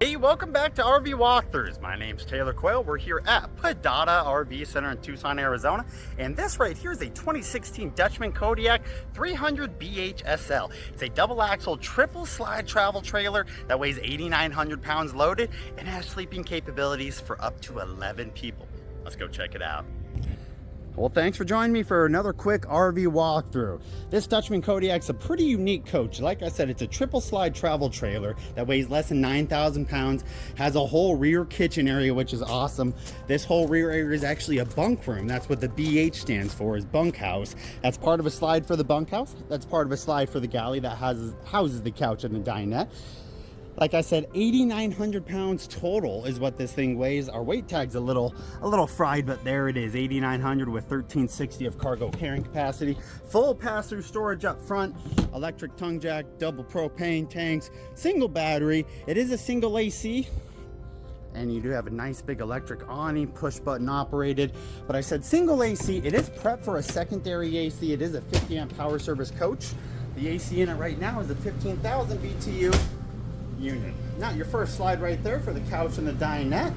Hey, welcome back to RV Walkthroughs. My name's Taylor Quayle. We're here at Podata RV Center in Tucson, Arizona. And this right here is a 2016 Dutchmen Kodiak 300 BHSL. It's a double axle triple slide travel trailer that weighs 8,900 pounds loaded and has sleeping capabilities for up to 11 people. Let's go check it out. Well, thanks for joining me for another quick RV walkthrough. This Dutchmen Kodiak's a pretty unique coach. Like I said, it's a triple slide travel trailer that weighs less than 9,000 pounds, has a whole rear kitchen area, which is awesome. This whole rear area is actually a bunk room. That's what the BH stands for, is bunkhouse. That's part of a slide for the bunkhouse. That's part of a slide for the galley that houses the couch and the dinette. Like I said, 8,900 pounds total is what this thing weighs. Our weight tag's a little fried, but there it is, 8,900 with 1,360 of cargo carrying capacity. Full pass-through storage up front, electric tongue jack, double propane tanks, single battery. It is a single AC, and you do have a nice big electric awning, push button operated. But I said single AC. It is prepped for a secondary AC. It is a 50 amp power service coach. The AC in it right now is a 15,000 BTU unit. Now your first slide right there for the couch and the dinette.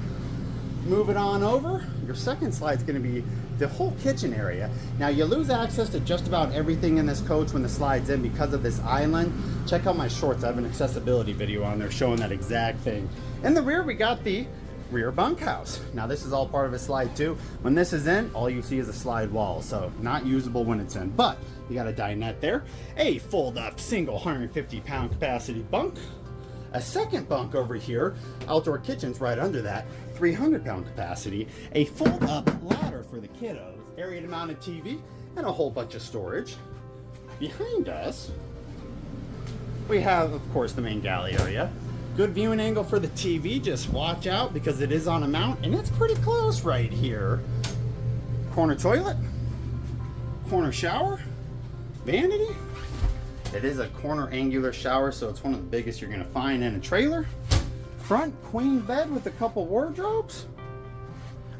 Move it on over. Your second slide is going to be the whole kitchen area. Now you lose access to just about everything in this coach when the slide's in because of this island. Check out my shorts. I have an accessibility video on there showing that exact thing. In the rear we got the rear bunkhouse. Now this is all part of a slide too. When this is in, all you see is a slide wall, so not usable when it's in. But you got a dinette there, a fold up single 150 pound capacity bunk, a second bunk over here, outdoor kitchen's right under that, 300 pound capacity, a fold up ladder for the kiddos, area to mount a TV, and a whole bunch of storage. Behind us, we have, of course, the main galley area. Good viewing angle for the TV, just watch out because it is on a mount and it's pretty close right here. Corner toilet, corner shower, vanity. It is a corner angular shower, so it's one of the biggest you're gonna find in a trailer. Front queen bed with a couple wardrobes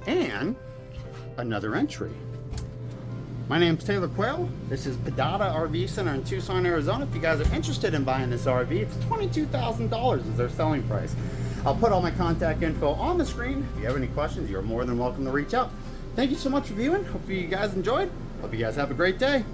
and another entry. My name's Taylor Quayle. This is Podata RV Center in Tucson, Arizona. If you guys are interested in buying this RV, it's $22,000 is their selling price. I'll put all my contact info on the screen. If you have any questions, you're more than welcome to reach out. Thank you so much for viewing. Hope you guys enjoyed. Hope you guys have a great day.